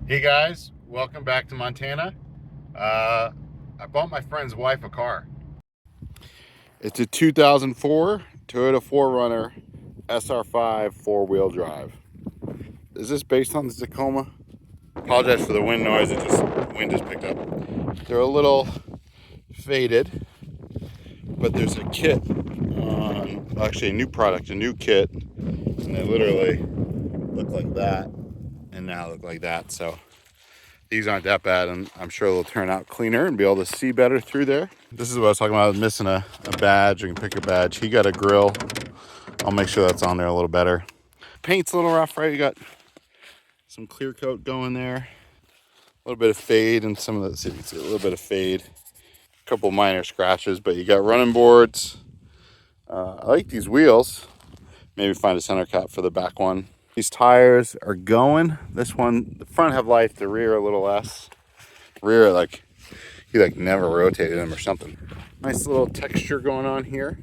Hey guys, welcome back to Montana. I bought my friend's wife a car. It's a 2004 Toyota 4Runner SR5 four-wheel drive. Is this based on the Tacoma? Apologize for the wind noise, wind just picked up. They're a little faded, but there's a kit on, actually a new product, a new kit, and they literally look like that and now look like that. So these aren't that bad, and I'm sure they'll turn out cleaner and be able to see better through there. This is what I was talking about, missing a badge. You can pick a badge. He got a grill. I'll make sure that's on there a little better. Paint's a little rough, right? You got some clear coat going there. A little bit of fade in some of the cities. A little bit of fade. A couple minor scratches, but you got running boards. I like these wheels. Maybe find a center cap for the back one. These tires are going. This one, the front have life, the rear a little less. Rear, like, he never rotated them or something. Nice little texture going on here.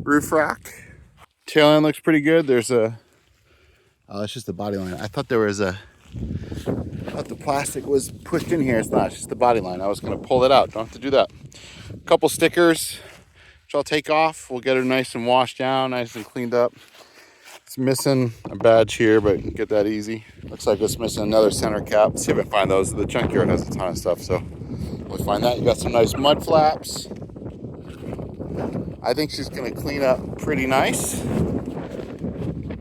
Roof rack. Tail end looks pretty good. There's a, oh, it's just the body line. I thought there was a, I thought the plastic was pushed in here. It's not, it's just the body line. I was gonna pull it out. Don't have to do that. A couple stickers, which I'll take off. We'll get her nice and washed down, nice and cleaned up. It's missing a badge here, but you can get that easy. Looks like it's missing another center cap. Let's see if I can find those. The junkyard has a ton of stuff, so we'll find that. You got some nice mud flaps. I think she's gonna clean up pretty nice.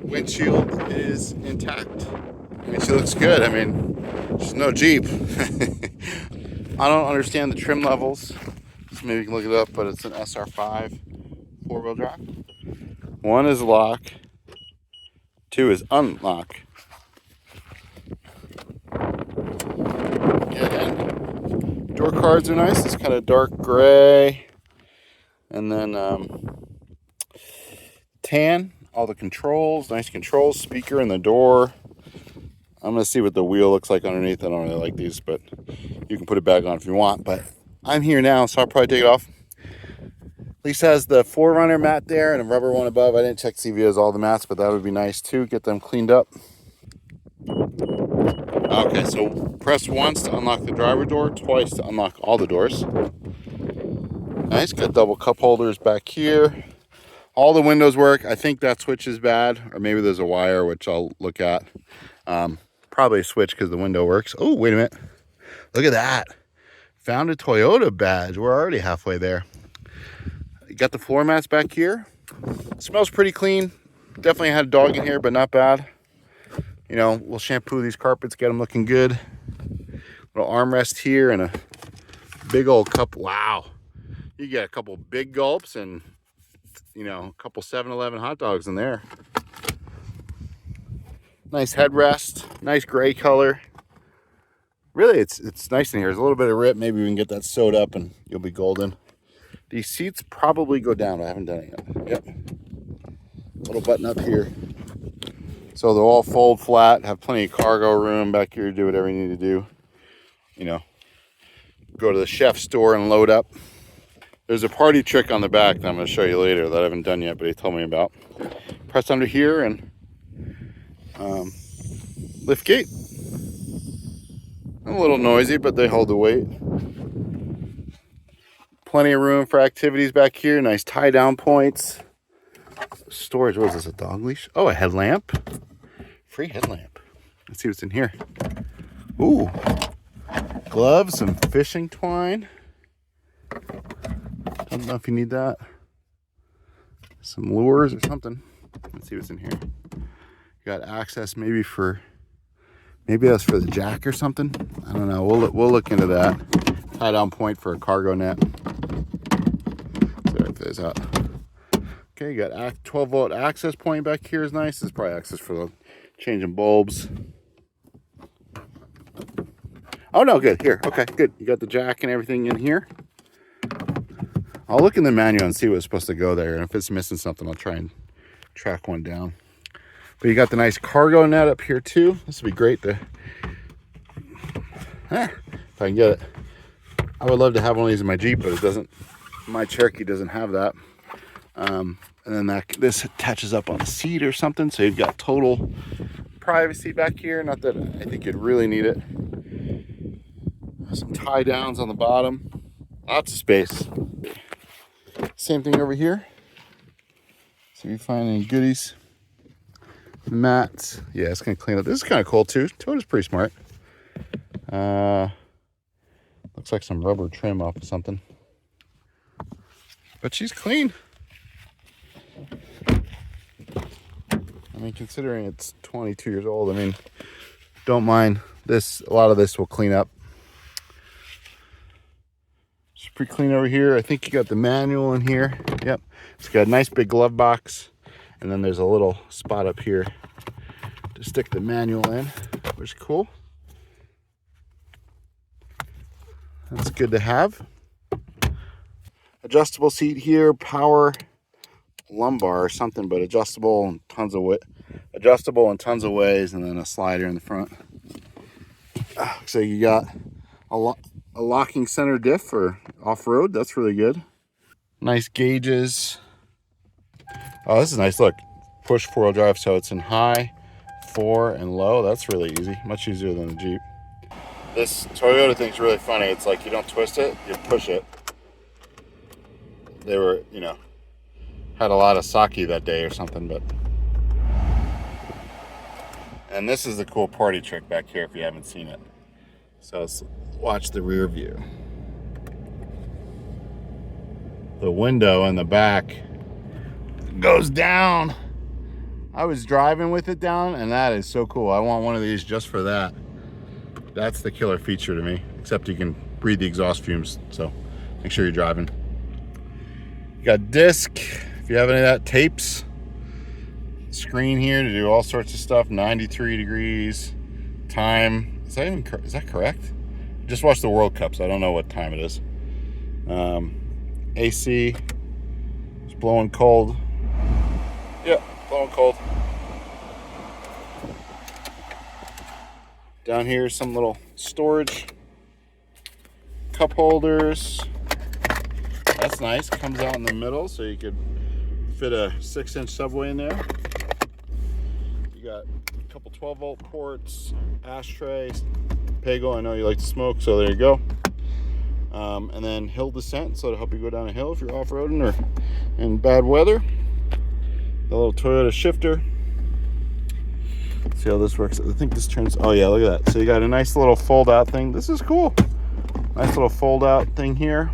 Windshield is intact. I mean, she looks good. I mean, she's no Jeep. I don't understand the trim levels, so maybe you can look it up, but it's an SR5 four-wheel drive. One is lock. 2 is unlock. And door cards are nice. It's kind of dark gray. And then tan. All the controls. Nice controls. Speaker in the door. I'm going to see what the wheel looks like underneath. I don't really like these, but you can put it back on if you want. But I'm here now, so I'll probably take it off. Lisa has the 4Runner mat there and a rubber one above. I didn't check to see if he has all the mats, but that would be nice too. Get them cleaned up. Okay, so press once to unlock the driver door, twice to unlock all the doors. Nice, got double cup holders back here. All the windows work. I think that switch is bad, or maybe there's a wire, which I'll look at. Probably a switch because the window works. Oh, wait a minute. Look at that. Found a Toyota badge. We're already halfway there. You got the floor mats back here. It smells pretty clean. Definitely had a dog in here, but not bad. You know, we'll shampoo these carpets, get them looking good. Little armrest here and a big old cup. Wow. You get a couple big gulps and, you know, a couple 7-Eleven hot dogs in there. Nice headrest. Nice gray color. Really, it's nice in here. There's a little bit of rip. Maybe we can get that sewed up and you'll be golden. These seats probably go down. I haven't done it yet. Yep. Little button up here. So they'll all fold flat, have plenty of cargo room back here to do whatever you need to do. You know, go to the chef store and load up. There's a party trick on the back that I'm going to show you later that I haven't done yet, but he told me about. Press under here and lift gate. A little noisy, but they hold the weight. Plenty of room for activities back here. Nice tie down points. Storage. What is this? A dog leash? Oh, a headlamp. Free headlamp. Let's see what's in here. Ooh. Gloves, some fishing twine. Don't know if you need that. Some lures or something. Let's see what's in here. You got access maybe that's for the jack or something. I don't know. We'll look into that. Tie down point for a cargo net. There's that. Okay, you got 12 volt access point back here is nice. This is probably access for the changing bulbs. Oh no, good. Here, okay, good. You got the jack and everything in here. I'll look in the manual and see what's supposed to go there. And if it's missing something, I'll try and track one down. But you got the nice cargo net up here too. This would be great to, if I can get it. I would love to have one of these in my Jeep, but it doesn't. My Cherokee doesn't have that. And then this attaches up on a seat or something, so you've got total privacy back here. Not that I think you'd really need it. Some tie downs on the bottom. Lots of space. Same thing over here. See if you find any goodies. Mats. Yeah, it's gonna clean up. This is kind of cool too. Toyota's pretty smart. Looks like some rubber trim off of something. But she's clean. I mean, considering it's 22 years old, I mean, don't mind this. A lot of this will clean up. It's pretty clean over here. I think you got the manual in here. Yep. It's got a nice big glove box. And then there's a little spot up here to stick the manual in, which is cool. That's good to have. Adjustable seat here, power lumbar or something, but adjustable and tons of ways, and then a slider in the front. So you got a locking center diff for off-road. That's really good. Nice gauges. Oh, this is nice. Look, push 4-wheel drive, so it's in high, 4, and low. That's really easy. Much easier than the Jeep. This Toyota thing's really funny. It's like you don't twist it, you push it. They were, had a lot of sake that day or something, but. And this is the cool party trick back here if you haven't seen it. So let's watch the rear view. The window in the back goes down. I was driving with it down, and that is so cool. I want one of these just for that. That's the killer feature to me, except you can breathe the exhaust fumes, so make sure you're driving. You got disc, if you have any of that, tapes. Screen here to do all sorts of stuff. 93 degrees, time. Is that correct? Just watched the World Cup, so I don't know what time it is. AC, it's blowing cold. Yeah, blowing cold. Down here, some little storage. Cup holders. That's nice. Comes out in the middle, so you could fit a 6-inch Subway in there. You got a couple 12-volt ports, ashtray, Pagel. I know you like to smoke, so there you go. And then hill descent, so it'll help you go down a hill if you're off-roading or in bad weather. The little Toyota shifter. See how this works. I think this turns. Oh yeah, look at that. So you got a nice little fold-out thing. This is cool. Nice little fold-out thing here.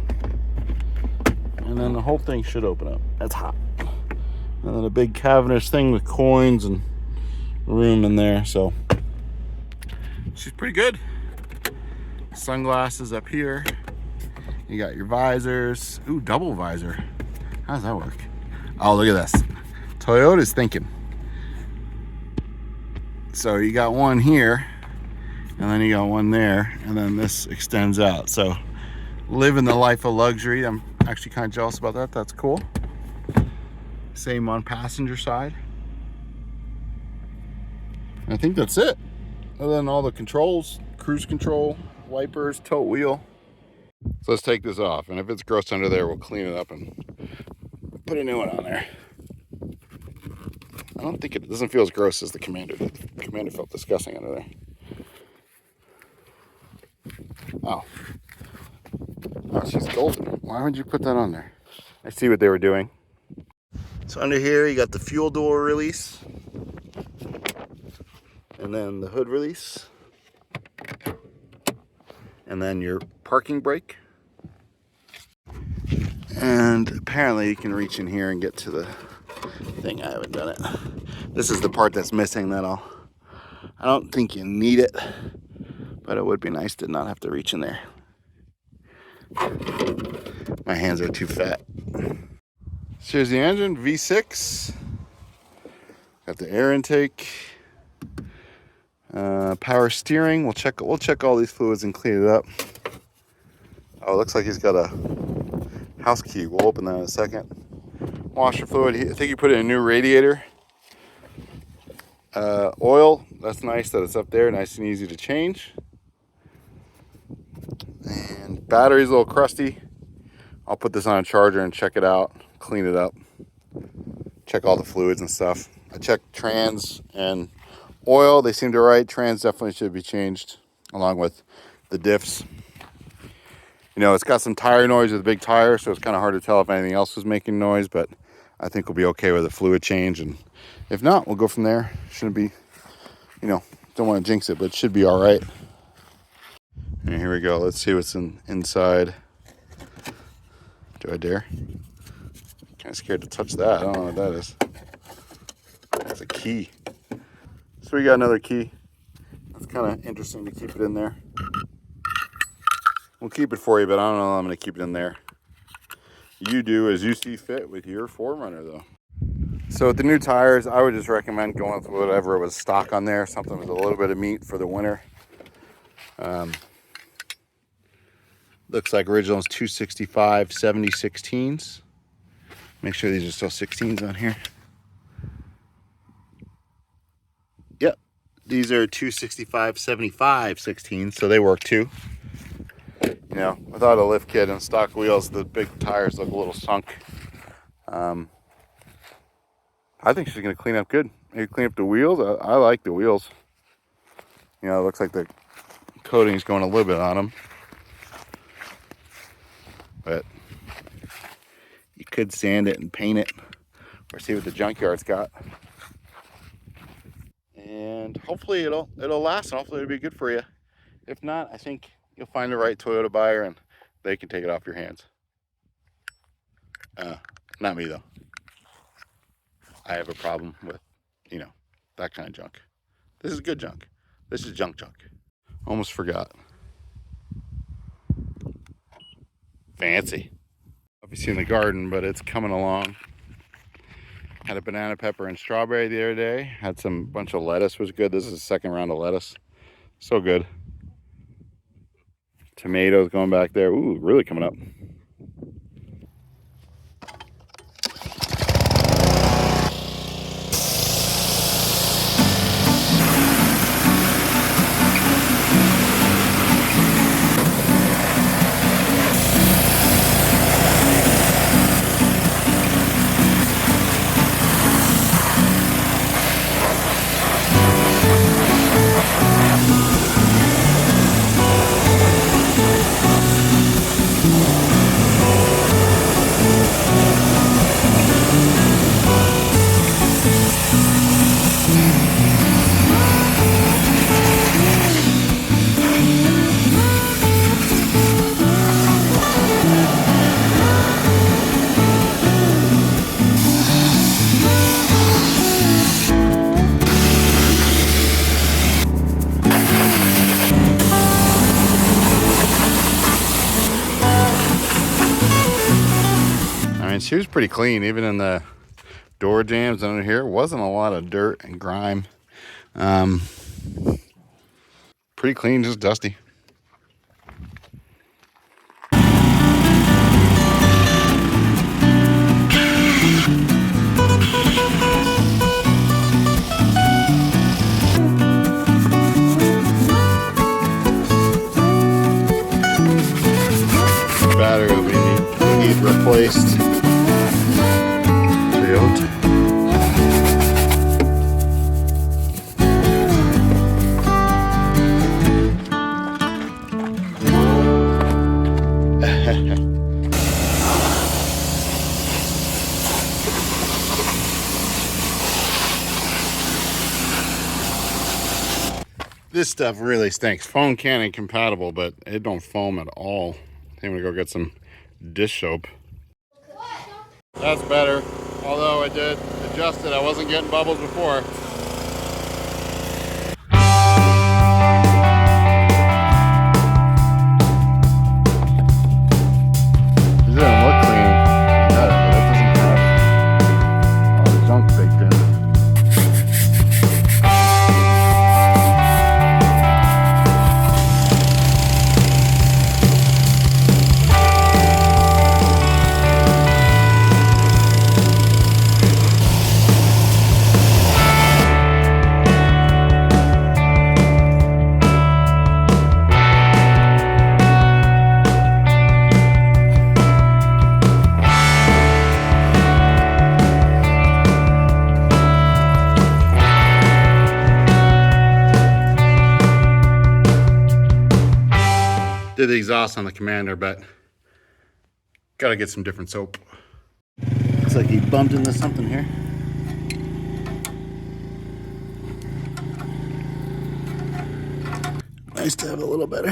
And then the whole thing should open up. That's hot. And then a big cavernous thing with coins and room in there. So she's pretty good. Sunglasses up here. You got your visors. Ooh, double visor. How does that work? Oh, look at this. Toyota's thinking. So you got one here, and then you got one there, and then this extends out. So living the life of luxury. I'm actually kind of jealous about that. That's cool. Same on passenger side. And I think that's it. Other than all the controls, cruise control, wipers, tilt wheel. So let's take this off, and if it's gross under there, we'll clean it up and put a new one on there. I don't think it doesn't feel as gross as the Commander did. The Commander felt disgusting under there. Oh, she's golden. Why would you put that on there? I see what they were doing. So under here, you got the fuel door release. And then the hood release. And then your parking brake. And apparently you can reach in here and get to the thing. I haven't done it. This is the part that's missing that I don't think you need it, but it would be nice to not have to reach in there. My hands are too fat. So here's the engine, V6. Got the air intake. Power steering. We'll check all these fluids and clean it up. Oh, it looks like he's got a house key. We'll open that in a second. Washer fluid. I think you put in a new radiator. Oil. That's nice that it's up there, nice and easy to change. And battery's a little crusty. I'll put this on a charger and check it out, clean it up, check all the fluids and stuff. I checked trans and Oil, they seem to right. Trans definitely should be changed, along with the diffs. You know, it's got some tire noise with the big tire, so it's kind of hard to tell if anything else was making noise, but I think we'll be okay with a fluid change, and if not, we'll go from there. Shouldn't be, you know, don't want to jinx it, but it should be all right. And here we go. Let's see what's inside. Do I dare? Kind of scared to touch that. I don't know what that is. That's a key. So we got another key. That's kind of interesting to keep it in there. We'll keep it for you, but I don't know if I'm going to keep it in there. You do as you see fit with your 4Runner, though. So with the new tires, I would just recommend going with whatever was stock on there. Something with a little bit of meat for the winter. Looks like original is 265 70 16s. Make sure these are still 16s on here. Yep, these are 265 75 16s, so they work too. You know, without a lift kit and stock wheels, the big tires look a little sunk. I think she's going to clean up good. Maybe clean up the wheels. I like the wheels. You know, it looks like the coating's going a little bit on them. But you could sand it and paint it, or see what the junkyard's got. And hopefully it'll last, and hopefully it'll be good for you. If not, I think you'll find the right Toyota buyer and they can take it off your hands. Not me though. I have a problem with, you know, that kind of junk. This is good junk. This is junk. Almost forgot. Fancy. I've seen the garden, but it's coming along. Had a banana, pepper, and strawberry the other day. Had some bunch of lettuce, was good. This is the second round of lettuce. So good. Tomatoes going back there. Ooh, really coming up. She was pretty clean, even in the door jams under here. Wasn't a lot of dirt and grime. Pretty clean, just dusty. Battery we need replaced. This stuff really stinks. Foam can incompatible, but it don't foam at all. I'm gonna go get some dish soap. That's better. Although I did adjust it, I wasn't getting bubbles before. It doesn't look clean. But it doesn't have all the junk baked in. Did the exhaust on the Commander, but gotta get some different soap. Looks like he bumped into something here. Nice to have a little better.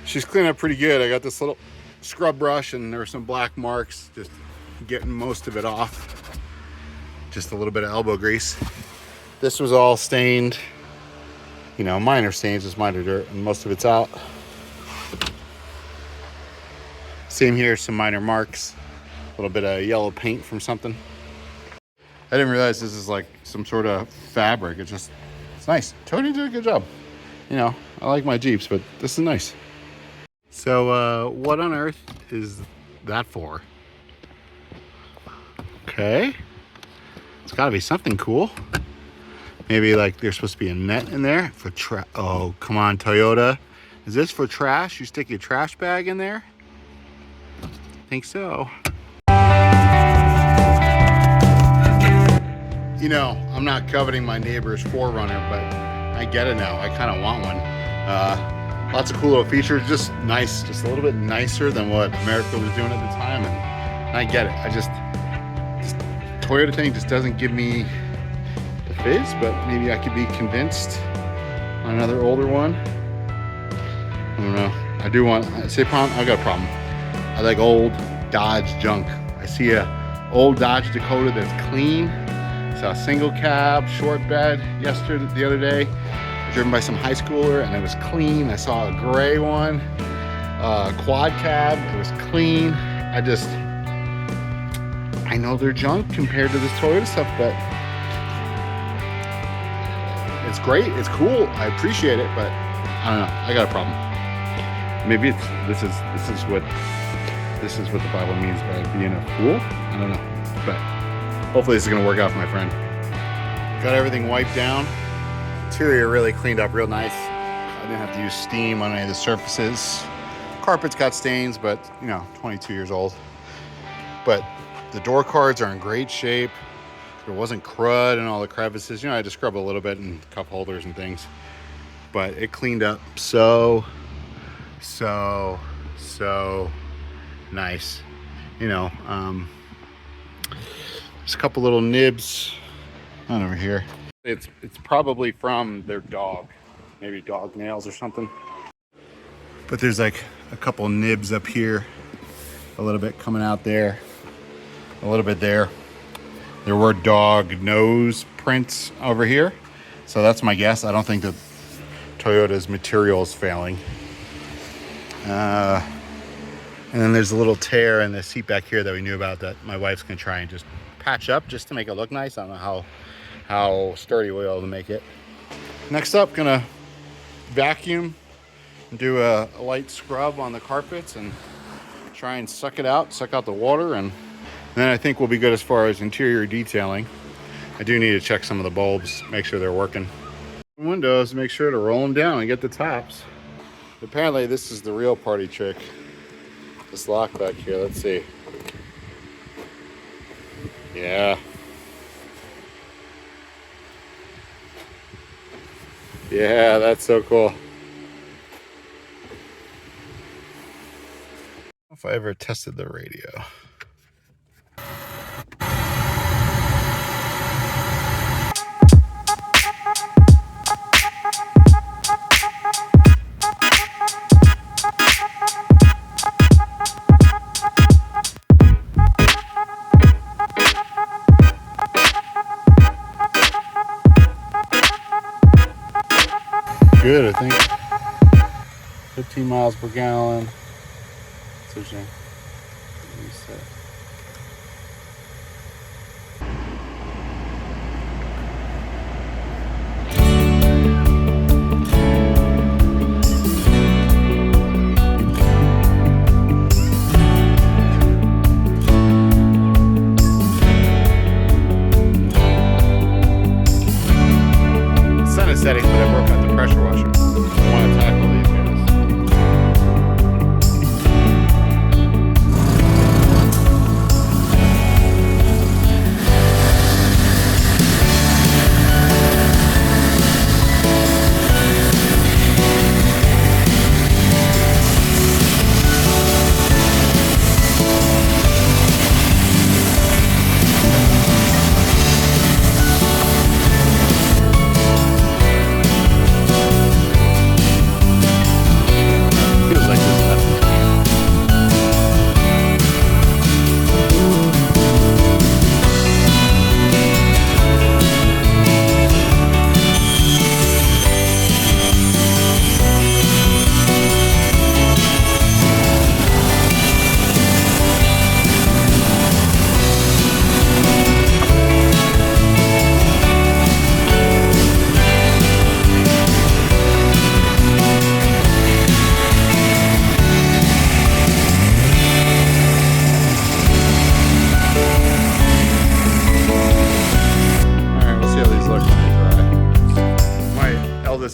She's cleaned up pretty good. I got this little scrub brush and there were some black marks, just getting most of it off. Just a little bit of elbow grease. This was all stained, you know, minor stains, just minor dirt, and most of it's out. Same here, some minor marks, a little bit of yellow paint from something. I didn't realize this is like some sort of fabric. It's nice. Tony did a good job. You know, I like my Jeeps, but this is nice. So what on earth is that for? Okay. It's gotta be something cool. Maybe like there's supposed to be a net in there for oh, come on, Toyota. Is this for trash? You stick your trash bag in there? I think so. You know, I'm not coveting my neighbor's 4Runner, but I get it now. I kind of want one. Lots of cool little features, just nice, just a little bit nicer than what America was doing at the time, and I get it. This Toyota thing just doesn't give me the fizz, but maybe I could be convinced on another older one. I don't know. I do want, I got a problem. I like old Dodge junk. I see a old Dodge Dakota that's clean. Saw a single cab, short bed the other day. Driven by some high schooler and it was clean. I saw a gray one, quad cab, it was clean. I know they're junk compared to this Toyota stuff, but it's great, it's cool, I appreciate it, but I don't know, I got a problem. Maybe this is what the Bible means by being a fool. I don't know, but hopefully this is gonna work out for my friend. Got everything wiped down. Interior really cleaned up real nice. I didn't have to use steam on any of the surfaces. Carpet's got stains, but you know, 22 years old. But the door cards are in great shape. There wasn't crud and all the crevices. You know, I had to scrub a little bit and cup holders and things. But it cleaned up so nice. You know, there's a couple little nibs on over here. It's probably from their dog, maybe dog nails or something. But there's like a couple nibs up here, a little bit coming out there, a little bit there. There were dog nose prints over here, so that's my guess. I don't think that Toyota's material is failing. And then there's a little tear in the seat back here that we knew about that my wife's gonna try and just patch up just to make it look nice. I don't know how sturdy we'll be able to make it. Next up, gonna vacuum and do a light scrub on the carpets and try and suck out the water, and then I think we'll be good as far as interior detailing. I do need to check some of the bulbs, make sure they're working. Windows, make sure to roll them down and get the tops. Apparently this is the real party trick. This lock back here, let's see. Yeah. Yeah, that's so cool. If I ever tested the radio. Good, I think. 15 miles per gallon. Switching. Reset. Sun is setting, but I broke out the pressure washer. I want to tackle these guys.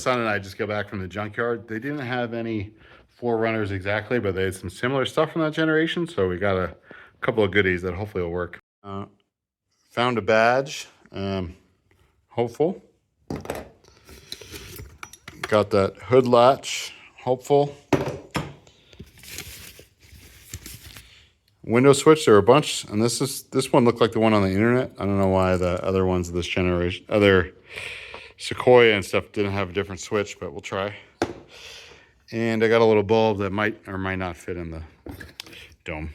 son and I just got back from the junkyard. They didn't have any 4Runners exactly, but they had some similar stuff from that generation. So we got a couple of goodies that hopefully will work. Found a badge, hopeful. Got that hood latch, hopeful. Window switch, there were a bunch, and this one looked like the one on the internet. I don't know why the other ones of this generation, other Sequoia and stuff, didn't have a different switch, but we'll try. And I got a little bulb that might or might not fit in the dome.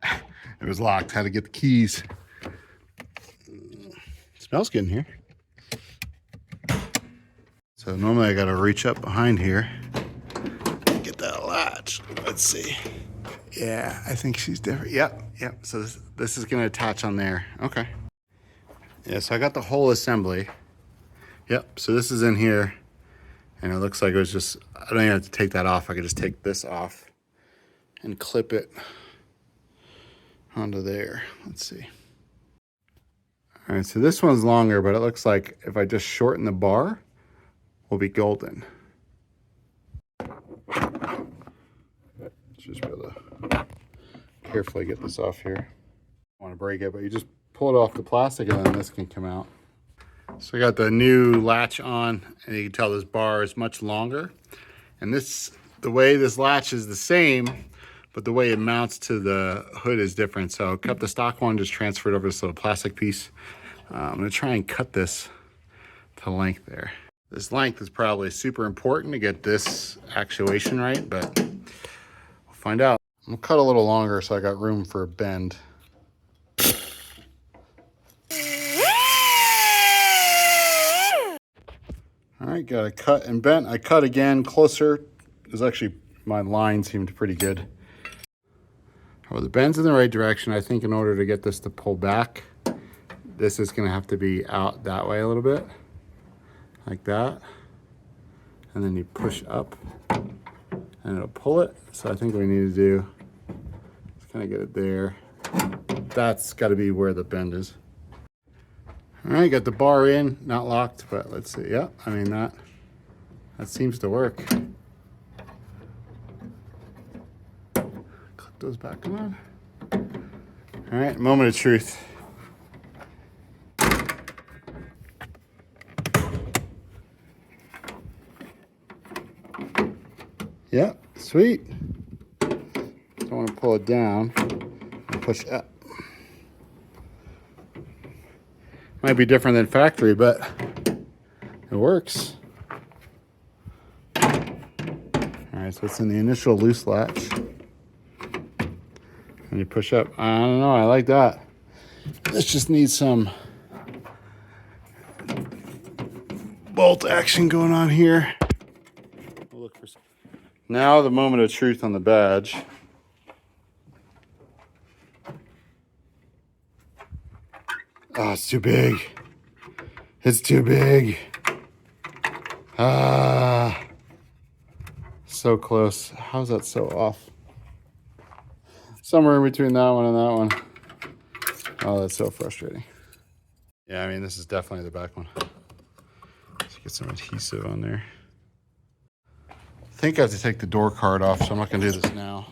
It was locked, had to get the keys. Smells good in here. So normally I gotta reach up behind here, get that latch. Let's see. Yeah, I think she's different. Yep. So this is gonna attach on there. Okay. Yeah, so I got the whole assembly. Yep, so this is in here. And it looks like it was just, I don't even have to take that off. I could just take this off and clip it onto there. Let's see. All right, so this one's longer, but it looks like if I just shorten the bar, we'll be golden. Just be able to carefully get this off here. I don't want to break it, but you just pull it off the plastic and then this can come out. So I got the new latch on, and you can tell this bar is much longer. And the way this latch is the same, but the way it mounts to the hood is different. So I cut the stock one, just transferred over this little plastic piece. I'm gonna try and cut this to length there. This length is probably super important to get this actuation right, but we'll find out. I'm gonna cut a little longer so I got room for a bend. All right, got a cut and bent. I cut again closer. It was actually, my line seemed pretty good. Well, the bend's in the right direction. I think in order to get this to pull back, this is gonna have to be out that way a little bit, like that. And then you push up and it'll pull it. So I think what we need to do is kind of get it there. That's gotta be where the bend is. All right, got the bar in, not locked, but let's see. Yeah, I mean, that seems to work. Clip those back on. All right, moment of truth. Yeah, sweet. Don't want to pull it down and push up. Might be different than factory, but it works. All right, so it's in the initial loose latch. And you push up. I don't know, I like that. This just needs some bolt action going on here. We'll look for some. Now the moment of truth on the badge. Oh, it's too big. It's too big. Ah, so close. How's that so off? Somewhere in between that one and that one. Oh, that's so frustrating. Yeah, I mean, this is definitely the back one. Let's get some adhesive on there. I think I have to take the door card off, so I'm not gonna do this now.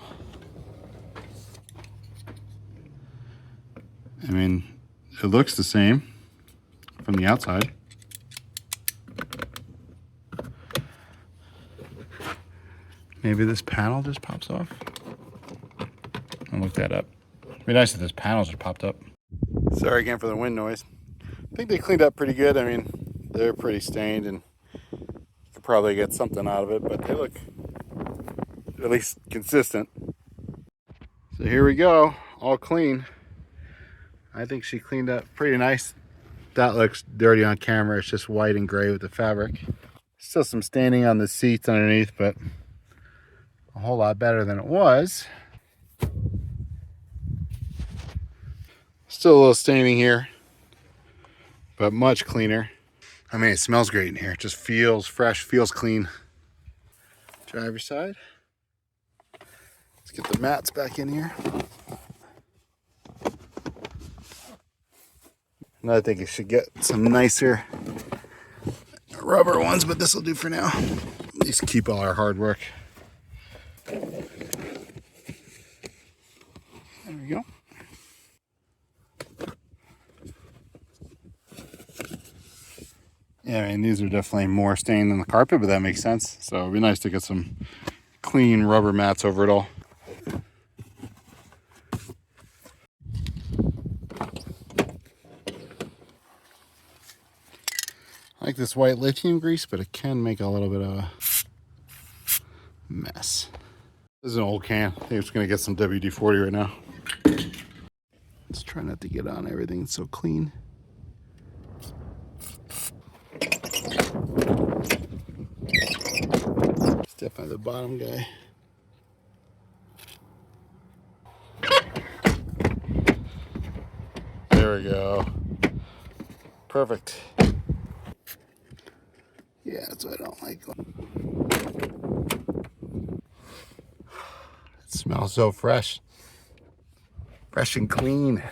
I mean, it looks the same from the outside. Maybe this panel just pops off. I'll look that up. It'd be nice if this panel just popped up. Sorry again for the wind noise. I think they cleaned up pretty good. I mean, they're pretty stained and you could probably get something out of it, but they look at least consistent. So here we go, all clean. I think she cleaned up pretty nice. That looks dirty on camera. It's just white and gray with the fabric. Still some staining on the seats underneath, but a whole lot better than it was. Still a little staining here, but much cleaner. I mean, it smells great in here. It just feels fresh, feels clean. Driver's side. Let's get the mats back in here. And I think it should get some nicer rubber ones, but this will do for now. At least keep all our hard work. There we go. Yeah, I mean, these are definitely more stained than the carpet, but that makes sense. So it'd be nice to get some clean rubber mats over it all. I like this white lithium grease, but it can make a little bit of a mess. This is an old can. I think I'm just gonna get some WD-40 right now. Let's try not to get on everything. It's so clean. It's definitely the bottom guy. There we go. Perfect. Yeah, that's what I don't like. It smells so fresh. Fresh and clean.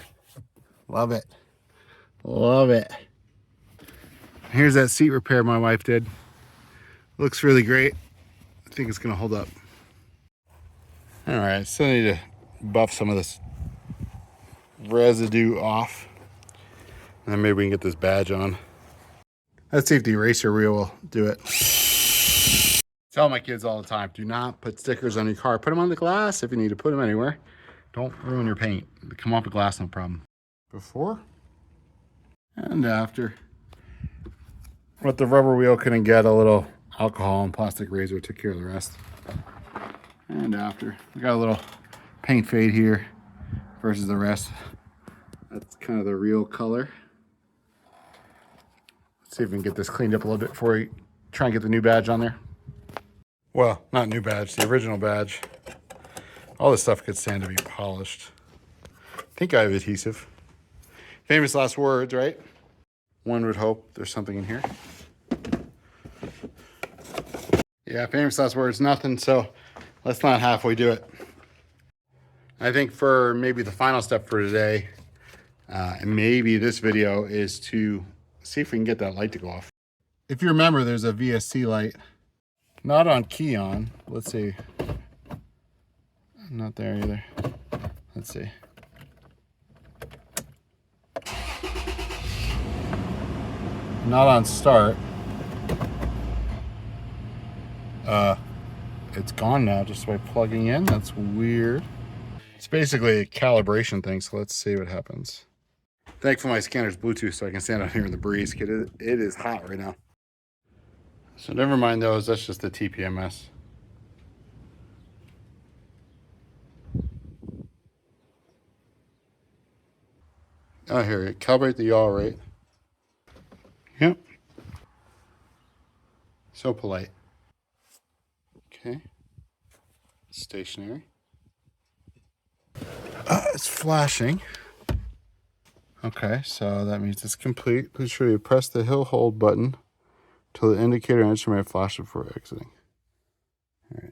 Love it. Love it. Here's that seat repair my wife did. Looks really great. I think it's gonna hold up. All right, still need to buff some of this residue off. And then maybe we can get this badge on. Let's see if the eraser wheel will do it. Tell my kids all the time, do not put stickers on your car. Put them on the glass if you need to put them anywhere. Don't ruin your paint. They come off the glass, no problem. Before and after. With the rubber wheel, couldn't get a little alcohol and plastic razor, took care of the rest. And after. We got a little paint fade here versus the rest. That's kind of the real color. Let's see if we can get this cleaned up a little bit before we try and get the new badge on there. Well, not new badge, the original badge. All this stuff could stand to be polished. I think I have adhesive. Famous last words, right? One would hope there's something in here. Yeah, famous last words, nothing, so let's not halfway do it. I think for maybe the final step for today, and maybe this video, is to see if we can get that light to go off. If you remember, there's a VSC light, not on key on. Let's see. Not there either. Let's see. Not on start. It's gone now just by plugging in. That's weird. It's basically a calibration thing, so let's see what happens. Thankfully my scanner's Bluetooth, so I can stand out here in the breeze. It is hot right now. So never mind those, that's just the TPMS. Oh, here, calibrate the yaw rate. Yep. So polite. Okay. Stationary. It's flashing. Okay, so that means it's complete. Please sure you press the hill hold button till the indicator and instrument flash before exiting. All right.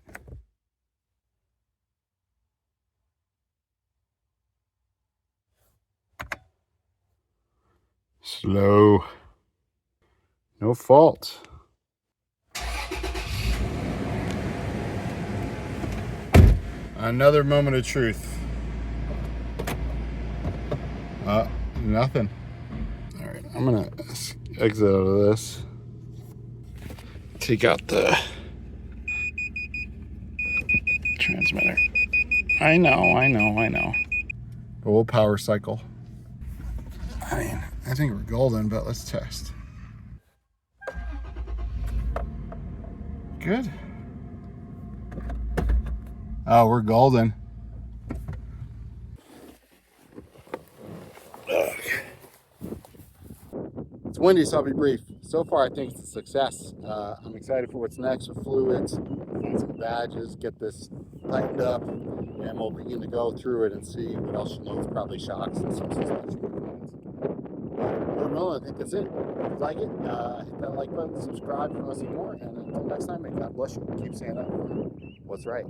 Slow. No fault. Another moment of truth. Nothing. All right, I'm gonna exit out of this. Take out the transmitter. I know. But we'll power cycle. I mean, I think we're golden, but let's test. Good. Oh, we're golden. It's windy, so I'll be brief. So far, I think it's a success. I'm excited for what's next with fluids, find some badges, get this tightened up, and we'll begin to go through it and see what else she needs. Probably shocks and some suspension components. No, I think that's it. If you like it, hit that like button, subscribe if you want to see more, and until next time, may God bless you. Keep standing up for what's right.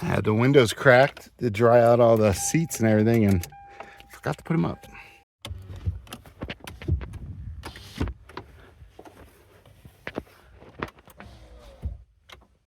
I had the windows cracked to dry out all the seats and everything, and forgot to put them up.